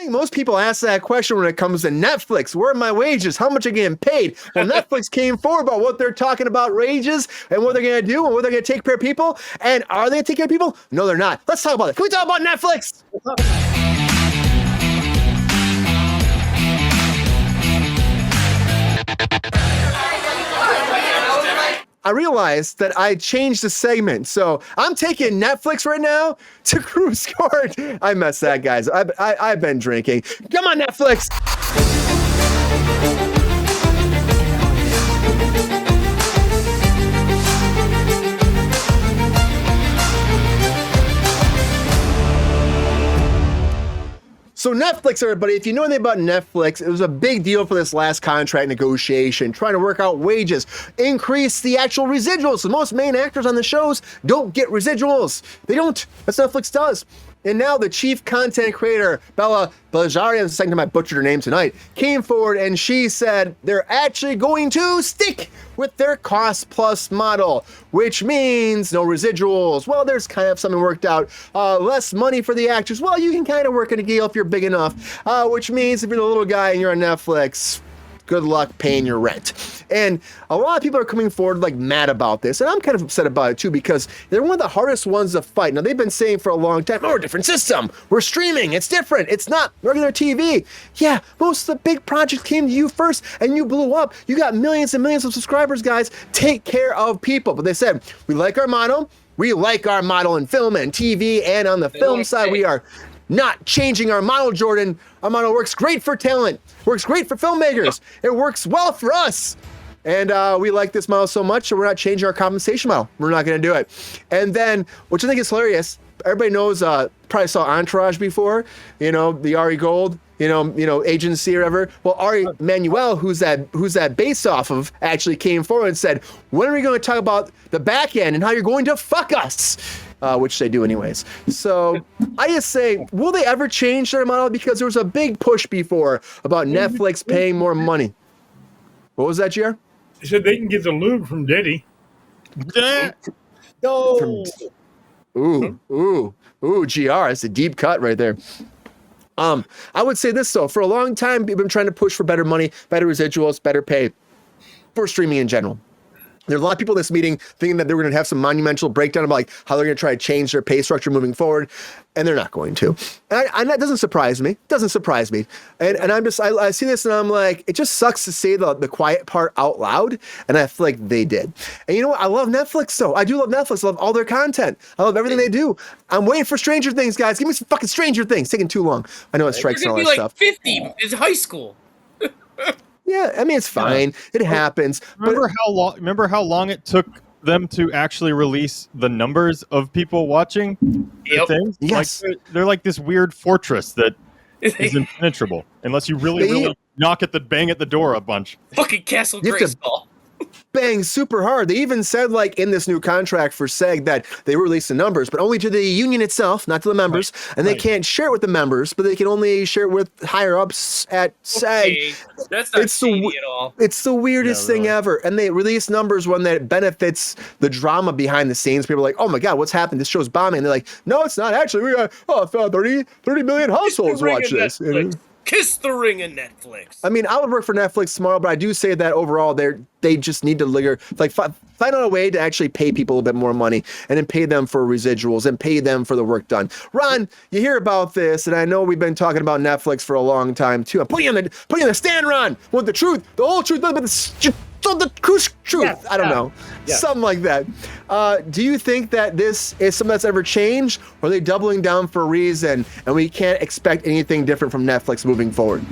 think most people ask that question when it comes to Netflix. Where are my wages? How much are getting paid? Well, Netflix came forward about what they're talking about wages and what they're going to do and what they're going to take care of people. And are they going to take care of people? No, they're not. Let's talk about it. Can we talk about Netflix? I realized that I changed the segment. So I'm taking Netflix right now to Cruise Court. I messed that, guys. I've been drinking. Come on, Netflix. So Netflix, everybody, if you know anything about Netflix, it was a big deal for this last contract negotiation, trying to work out wages, increase the actual residuals. So most main actors on the shows don't get residuals. They don't. That's what Netflix does. And now the chief content creator, Bella Bajaria, the second time I butchered her name tonight, came forward and she said they're actually going to stick with their cost plus model, which means no residuals. Well, there's kind of something worked out. Less money for the actors. Well, you can kind of work in a deal if you're big enough, which means if you're the little guy and you're on Netflix, good luck paying your rent. And a lot of people are coming forward like mad about this. And I'm kind of upset about it too, because they're one of the hardest ones to fight. Now, they've been saying for a long time, oh, we're a different system. We're streaming. It's different. It's not regular TV. Yeah, most of the big projects came to you first and you blew up. You got millions and millions of subscribers, guys. Take care of people. But they said, we like our model. We like our model in film and TV, and on the film side, we are not changing our model, Jordan. Our model works great for talent, works great for filmmakers. It works well for us. And we like this model so much, so we're not changing our compensation model. We're not going to do it. And then, which I think is hilarious, everybody knows, probably saw Entourage before, you know, the Ari Gold, you know, agency or whatever. Well, Ari Manuel, who's that based off of, actually came forward and said, when are we going to talk about the back end and how you're going to fuck us? Which they do anyways. So I just say, will they ever change their model? Because there was a big push before about Netflix paying more money. What was that, GR? They said they can get the lube from Diddy. No. Ooh, GR. That's a deep cut right there. I would say this though, for a long time, we've been trying to push for better money, better residuals, better pay for streaming in general. There's a lot of people in this meeting thinking that they're going to have some monumental breakdown about like how they're going to try to change their pay structure moving forward, and they're not going to. And that doesn't surprise me. Doesn't surprise me. And I'm just, I see this and I'm like, it just sucks to say the quiet part out loud, and I feel like they did. And you know what? I love Netflix though. I do love Netflix. I love all their content. I love everything they do. I'm waiting for Stranger Things, guys. Give me some fucking Stranger Things. It's taking too long. I know it strikes and all that stuff. 50. It's high school. Yeah, I mean, it's fine. It happens. Remember how long it took them to actually release the numbers of people watching the things? Yes. Like, they're like this weird fortress that is impenetrable unless you really bang at the door a bunch. Fucking Castle Grayskull. Bang super hard. They even said, like, in this new contract for SEG that they release the numbers, but only to the union itself, not to the members. Right. And they can't share it with the members, but they can only share it with higher ups at SEG. That's not shady at all. It's the weirdest thing ever. And they release numbers when that benefits the drama behind the scenes. People are like, oh my God, what's happened? This show's bombing. And they're like, no, it's not. Actually, we got 30 million households watch this. Kiss the ring in Netflix. I mean, I would work for Netflix tomorrow, but I do say that overall, they just need to find out a way to actually pay people a bit more money, and then pay them for residuals and pay them for the work done. Ron, you hear about this, and I know we've been talking about Netflix for a long time too. I'm putting you on the stand, Ron. Want the truth, the whole truth, but the truth. Yes, I don't know. Yes. Something like that. Do you think that this is something that's ever changed, or are they doubling down for a reason and we can't expect anything different from Netflix moving forward?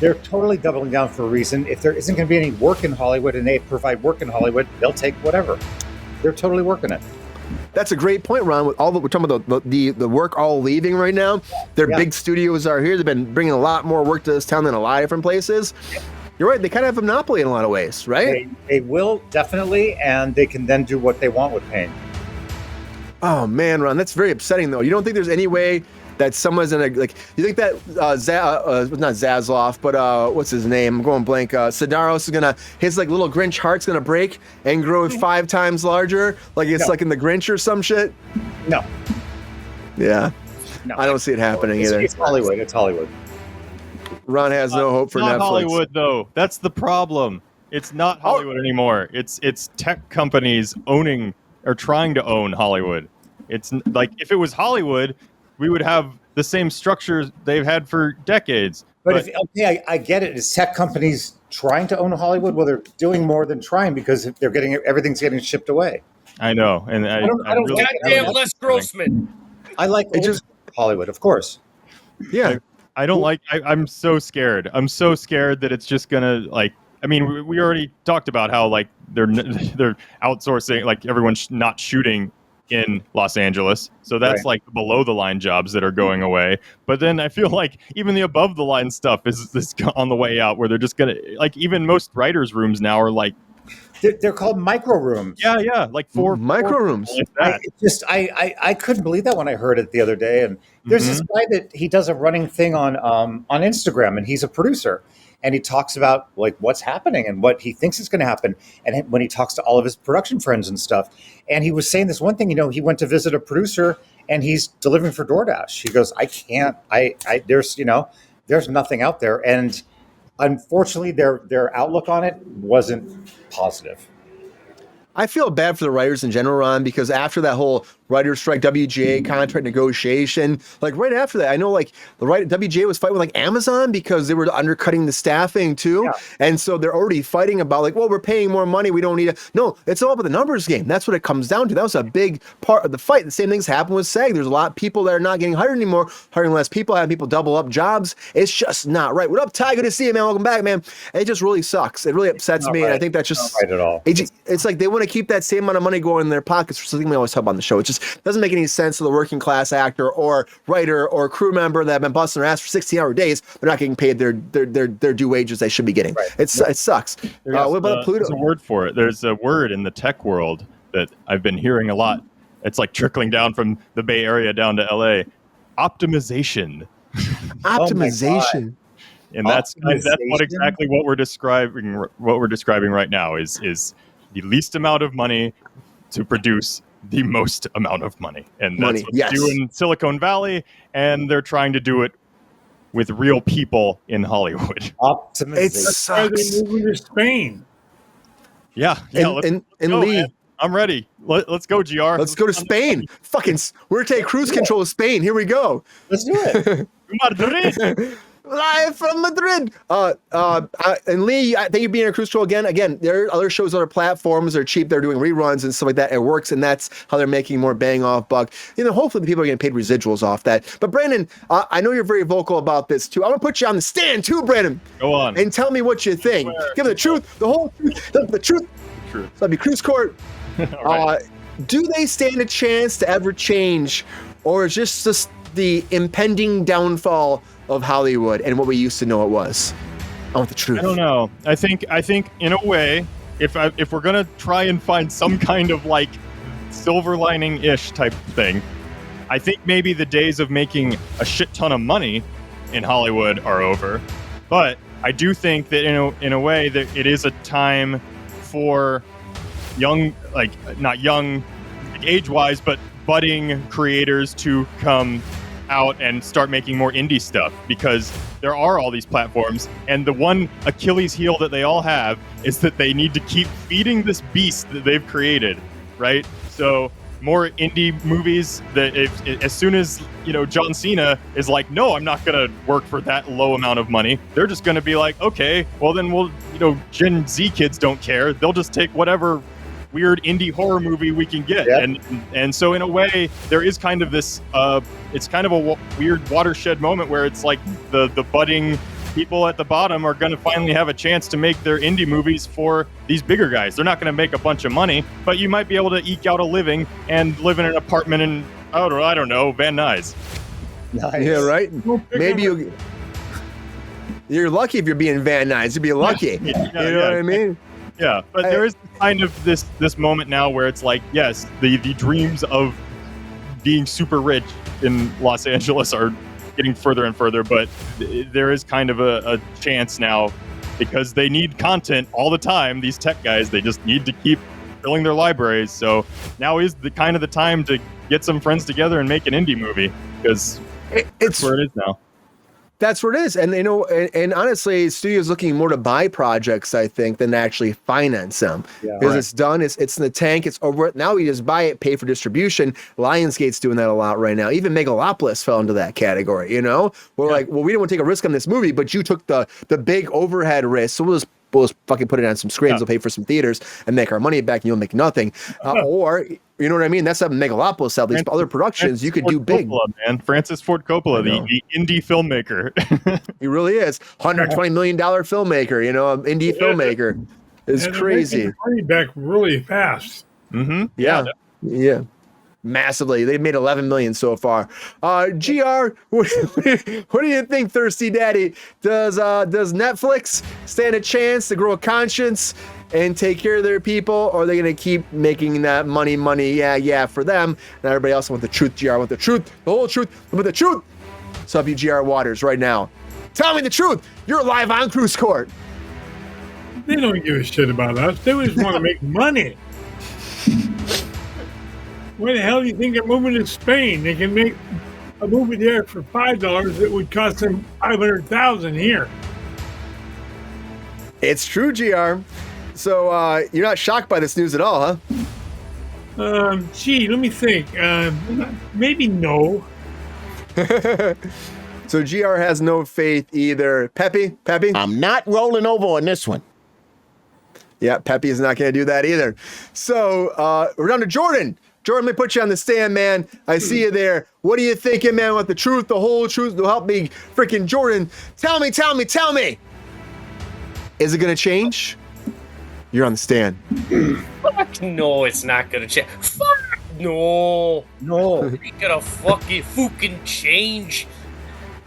They're totally doubling down for a reason. If there isn't going to be any work in Hollywood and they provide work in Hollywood, they'll take whatever. They're totally working it. That's a great point, Ron. With all we're talking about the work all leaving right now. Their big studios are here. They've been bringing a lot more work to this town than a lot of different places. You're right. They kind of have a monopoly in a lot of ways, right? They will, definitely, and they can then do what they want with Payne. Oh, man, Ron, that's very upsetting, though. You don't think there's any way that someone's in you think that not Zaslav, but what's his name? I'm going blank. Sidaros is his little Grinch heart's gonna break and grow 5 times larger, like it's like in the Grinch or some shit? No. Yeah. No. I don't see it happening either. It's Hollywood. It's Hollywood. Ron has no hope for not Netflix. Hollywood, though. That's the problem. It's not Hollywood anymore. It's tech companies owning or trying to own Hollywood. It's like if it was Hollywood, we would have the same structures they've had for decades. But I get it. It's tech companies trying to own Hollywood. Well, they're doing more than trying because they're getting everything's getting shipped away. I know, and I don't really, Goddamn Les Grossman. I like Hollywood, of course. Yeah. I don't like. I'm so scared. I'm so scared that it's just gonna like. I mean, we already talked about how like they're outsourcing, like everyone's not shooting in Los Angeles, so that's like below the line jobs that are going away. But then I feel like even the above the line stuff is on the way out, where they're just gonna like even most writers' rooms now are like they're called micro rooms. yeah, like four micro rooms. Like that. I couldn't believe that when I heard it the other day. And there's this guy that he does a running thing on Instagram, and he's a producer. And he talks about like what's happening and what he thinks is going to happen. And when he talks to all of his production friends and stuff, and he was saying this one thing, he went to visit a producer and he's delivering for DoorDash. He goes, I can't, there's nothing out there. And unfortunately their outlook on it wasn't positive. I feel bad for the writers in general, Ron, because after that whole writer's strike, WGA contract negotiation, like right after that, I know like WGA was fighting with like Amazon because they were undercutting the staffing too. Yeah. And so they're already fighting about like, well, we're paying more money. We don't need it. No, it's all about the numbers game. That's what it comes down to. That was a big part of the fight. The same things happened with SAG. There's a lot of people that are not getting hired anymore, hiring less people, having people double up jobs. It's just not right. What up, Ty? Good to see you, man. Welcome back, man. It just really sucks. It really upsets me. Right. And I think that's just not right at all. It's like they want to keep that same amount of money going in their pockets for something we always talk about on the show. It just doesn't make any sense to the working class actor or writer or crew member that have been busting their ass for 16-hour days. They're not getting paid their due wages they should be getting. Right. It sucks. What about Pluto? There's a word for it. There's a word in the tech world that I've been hearing a lot. It's like trickling down from the Bay Area down to LA. Optimization. Optimization. And that's what we're describing. What we're describing right now is the least amount of money to produce the most amount of money. And that's what they do in Silicon Valley, and they're trying to do it with real people in Hollywood. Optimization. It sucks. They're moving to Spain. Yeah. And Lee. Man. I'm ready. Let's go, GR. Let's go to Spain. We're going to take cruise control of Spain. Here we go. Let's do it. Madrid. Live from Madrid. And Lee, thank you for being on Cruise Control again. Again, there are other shows, other platforms. They're cheap. They're doing reruns and stuff like that. It works, and that's how they're making more bang off buck. Hopefully the people are getting paid residuals off that. But Brandon, I know you're very vocal about this too. I'm going to put you on the stand too, Brandon. Go on. And tell me what you think. Give the truth, the whole truth, the truth. So that'd be Cruise Court. Right. Do they stand a chance to ever change, or is just the impending downfall of Hollywood and what we used to know it was? I want the truth. I don't know. I think in a way, if we're gonna try and find some kind of like silver lining-ish type thing, I think maybe the days of making a shit ton of money in Hollywood are over. But I do think that in a way that it is a time for young, like not young age-wise, but budding creators to come out and start making more indie stuff, because there are all these platforms, and the one Achilles heel that they all have is that they need to keep feeding this beast that they've created, right? So more indie movies that as soon as John Cena is like, no, I'm not gonna work for that low amount of money, they're just gonna be like, okay, well then we'll Gen Z kids don't care, they'll just take whatever weird indie horror movie we can get. Yep. And so in a way there is kind of this it's kind of a weird watershed moment where it's like the budding people at the bottom are going to finally have a chance to make their indie movies for these bigger guys. They're not going to make a bunch of money, but you might be able to eke out a living and live in an apartment in I don't know, Van Nuys. Nice. Yeah, right. Maybe you're lucky if you're being Van Nuys. You'd be lucky. You know what I mean? Yeah, but there is kind of this moment now where it's like, yes, the dreams of being super rich in Los Angeles are getting further and further, but there is kind of a chance now, because they need content all the time. These tech guys, they just need to keep filling their libraries. So now is the time to get some friends together and make an indie movie, because that's where it is now. That's what it is. And, and honestly, studios looking more to buy projects, I think, than actually finance them. Because it's done, it's in the tank, it's over. Now we just buy it, pay for distribution. Lionsgate's doing that a lot right now. Even Megalopolis fell into that category, We're like, well, we don't want to take a risk on this movie, but you took the big overhead risk, so we'll just fucking put it on some screens, we'll pay for some theaters and make our money back, and you'll make nothing. Or, you know what I mean? That's something Megalopolis out. These other productions you could do big. Francis Ford Coppola, the indie filmmaker. He really is. $120 million filmmaker, an indie filmmaker. It's crazy. Making money back really fast. Mm-hmm. Yeah. Massively. They've made 11 million so far. GR, what do you think, Thirsty Daddy? Does Netflix stand a chance to grow a conscience and take care of their people, or are they going to keep making that money, yeah, for them? And everybody else want the truth, GR. I want the truth, the whole truth, but the truth. What's up, you GR Waters, right now? Tell me the truth. You're live on Cruise Court. They don't give a shit about us. They just want to make money. Why the hell do you think they're moving to Spain? They can make a movie there for $5 that would cost them $500,000 here. It's true, GR. So you're not shocked by this news at all, huh? Gee, let me think. Maybe no. So GR has no faith either. Peppy? I'm not rolling over on this one. Yeah, Peppy is not going to do that either. So we're down to Jordan. Jordan, let me put you on the stand, man. I see you there. What are you thinking, man? Want the truth, the whole truth? To help me, freaking Jordan. Tell me. Is it going to change? You're on the stand. Fuck no, it's not gonna change. Fuck no. It ain't gonna fucking change.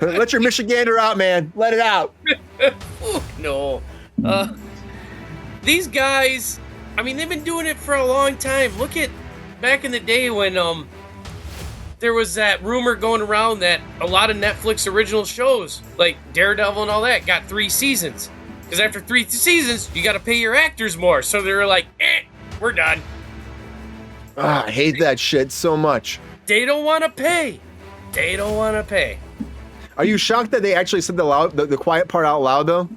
Let your Michigander out, man. Let it out. Fuck no. These guys, I mean, they've been doing it for a long time. Look at back in the day when there was that rumor going around that a lot of Netflix original shows, like Daredevil and all that, got 3 seasons. Because after 3 seasons, you got to pay your actors more. So they were like, we're done. I hate that shit so much. They don't want to pay. Are you shocked that they actually said the quiet part out loud, though?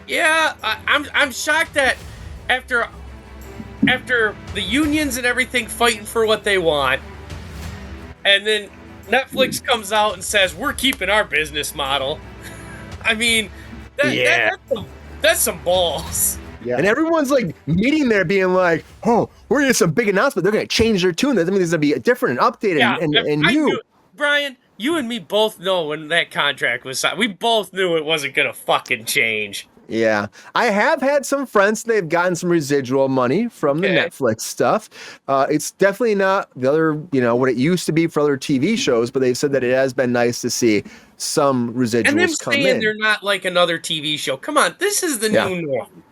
Yeah, I'm shocked that after the unions and everything fighting for what they want, and then Netflix comes out and says, we're keeping our business model. I mean, that's some balls. Yeah. And everyone's like meeting there being like, oh, we're going to some big announcement. They're going to change their tune. That means there's going to be different and updated. Yeah, and I new. knew, Brian, you and me both know when that contract was signed. We both knew it wasn't going to fucking change. Yeah. I have had some friends, they've gotten some residual money from the Netflix stuff. It's definitely not the other, what it used to be for other TV shows, but they've said that it has been nice to see some residuals and them come saying in. They're not like another TV show. Come on, this is the new norm.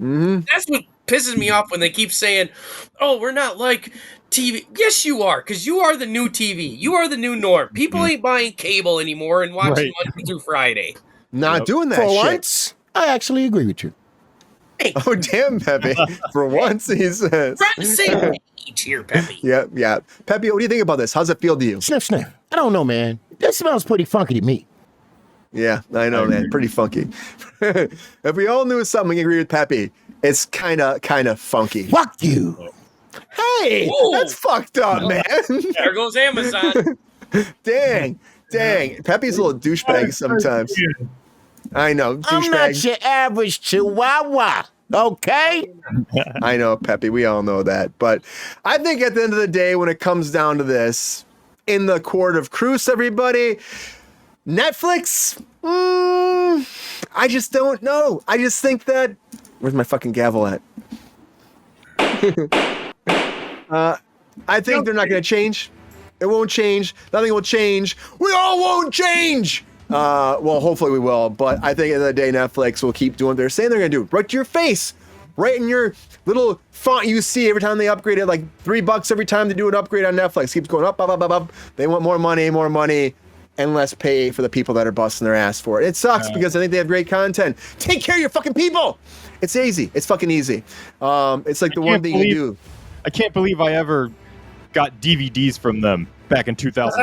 Mm-hmm. That's what pisses me off when they keep saying, oh, we're not like TV. Yes, you are, because you are the new TV. You are the new norm. People ain't buying cable anymore and watching Monday through Friday. Not doing that For shit. once, I actually agree with you. Hey, Oh, damn, Pepe. For once, he says. we're on the same page here, Peppy. Yeah. Pepe, what do you think about this? How's it feel to you? Sniff. I don't know, man. That smells pretty funky to me. Yeah, I know, man. Pretty funky. If we all knew something, we agree with Pepe. It's kind of funky. Fuck you. Hey, Whoa. that's fucked up, man. There goes Amazon. Dang. Pepe's a little douchebag sometimes. I know, I'm not douchebag. your average chihuahua, okay? I know, Pepe. We all know that. But I think at the end of the day, when it comes down to this, in the court of Cruz, everybody, Netflix, I just don't know. I just think that... Where's my fucking gavel at? I think they're not going to change. It won't change. Nothing will change. We all won't change. Well, hopefully we will. But I think at the end of the day, Netflix will keep doing what they're saying they're going to do. Right to your face. Right in your little font you see every time they upgrade it. Like $3 every time they do an upgrade on Netflix. Keeps going up. They want more money, and less pay for the people that are busting their ass for it. It sucks because I think they have great content. Take care of your fucking people. It's easy. It's fucking easy. It's like the one thing you do. I can't believe I ever got DVDs from them back in 2000.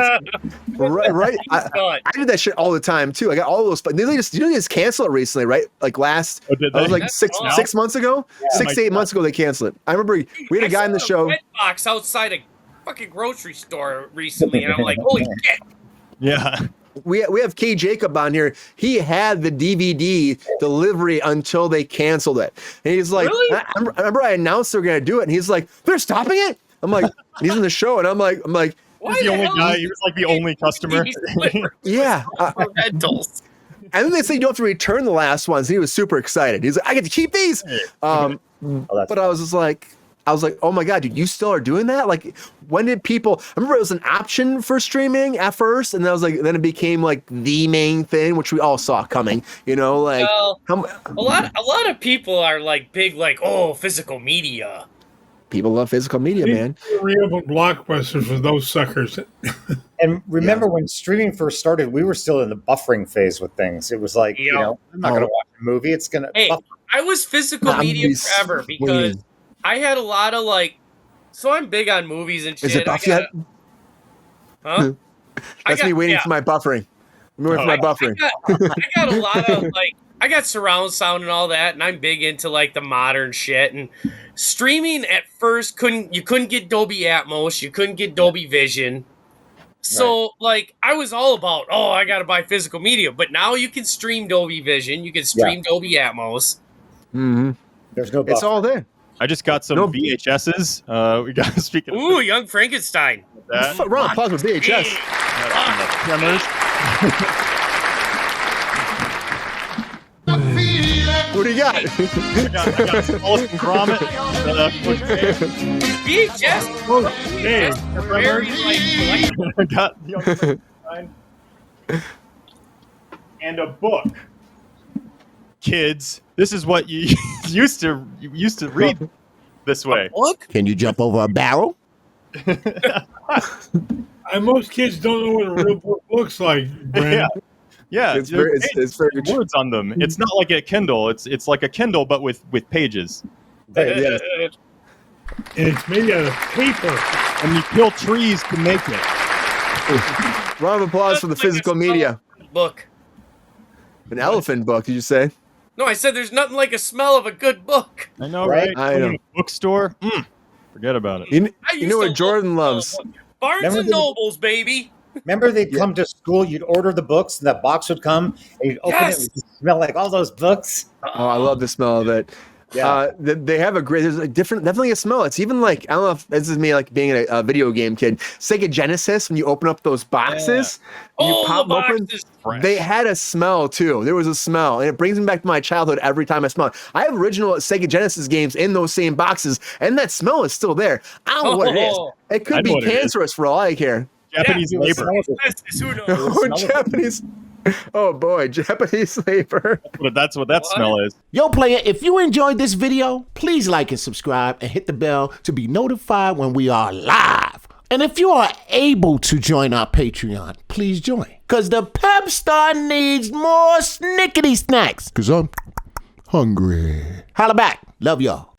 right. Done. I did that shit all the time too. I got all those, but they just cancel it recently, right? Like last, Oh, did I was they? like That's six awesome. 6 months ago, 6 to 8 months ago they canceled it. I remember we had a guy in the saw show. Red box outside a fucking grocery store recently, and I'm like, holy shit! Yeah. We have K Jacob on here. He had the DVD delivery until they canceled it, and he's like, Really? I remember I announced they're gonna do it, and he's like, they're stopping it. I'm like, he's in the show, and I'm like, Why He's the only hell guy. is He was like the only customer. TV split yeah. for rentals? And then they say you don't have to return the last ones. And he was super excited. He's like, I get to keep these. Oh, that's But I was just like, oh my God, dude, you still are doing that? Like, when did people, I remember it was an option for streaming at first. And then then it became like the main thing, which we all saw coming, you know, like, Well, how, a lot of people are like big, like, oh, physical media. people love physical media, man. Reopen Blockbuster for those suckers. And remember when streaming first started, we were still in the buffering phase with things. It was like, Yeah. you know, I'm not going to watch a movie. It's going to Hey, buffer. I was physical Nah, media be forever sweet. because I had a lot of like, so I'm big on movies and shit. Is it buff yet? Huh? That's me waiting for my buffering. I'm waiting for my buffering. I got a lot of like, I got surround sound and all that, and I'm big into like the modern shit. And streaming at first you couldn't get Dolby Atmos, you couldn't get Dolby Vision. So like I was all about, oh, I gotta buy physical media, but now you can stream Dolby Vision, you can stream Dolby Atmos. Mhm. There's no It's buffer. all there. I just got some No. VHSs. We got speaking of Ooh, Young Frankenstein. that. Ron, pause with VHS. Tremors. What do you got? I got Wallace and Gromit. VHS. Hey, Very like I got Young Frankenstein. And a book. Kids, this is what you used to read this way. book. Can you jump over a barrel? and most kids don't know what a real book looks like, Brandon. Yeah, It's very, it's very there's words on them. It's not like a Kindle. It's like a Kindle, but with pages. yes. And it's made out of paper. And you kill trees to make it. Round of applause for the physical media. Book. An elephant book, did you say? No, I said there's nothing like a smell of a good book. I know, Right? right? I Put it know. in a bookstore. Forget about it. You I know used what to Jordan love loves? Barnes Remember and the- Nobles, baby. Remember they'd come to school, you'd order the books, and that box would come, and you'd open Yes. it, and it'd smell like all those books. Oh, I love the smell of it. Yeah. They have a great, there's a different, definitely a smell. It's even like, I don't know if this is me like being a video game kid. Sega Genesis, when you open up those boxes, and you Oh, pop the them open, boxes. Fresh. they had a smell too. There was a smell, and it brings me back to my childhood every time I smell it. I have original Sega Genesis games in those same boxes, and that smell is still there. I don't know what it is. Oh. It could I know be what it is. cancerous for all I care. Japanese Yeah, labor. This is who knows. Oh, smell of it. Japanese. Oh boy, Japanese labor. That's what that What? smell is. Yo, player, if you enjoyed this video, please like and subscribe and hit the bell to be notified when we are live. And if you are able to join our Patreon, please join. Because the Pep Star needs more snickety snacks. Because I'm hungry. Holla back. Love y'all.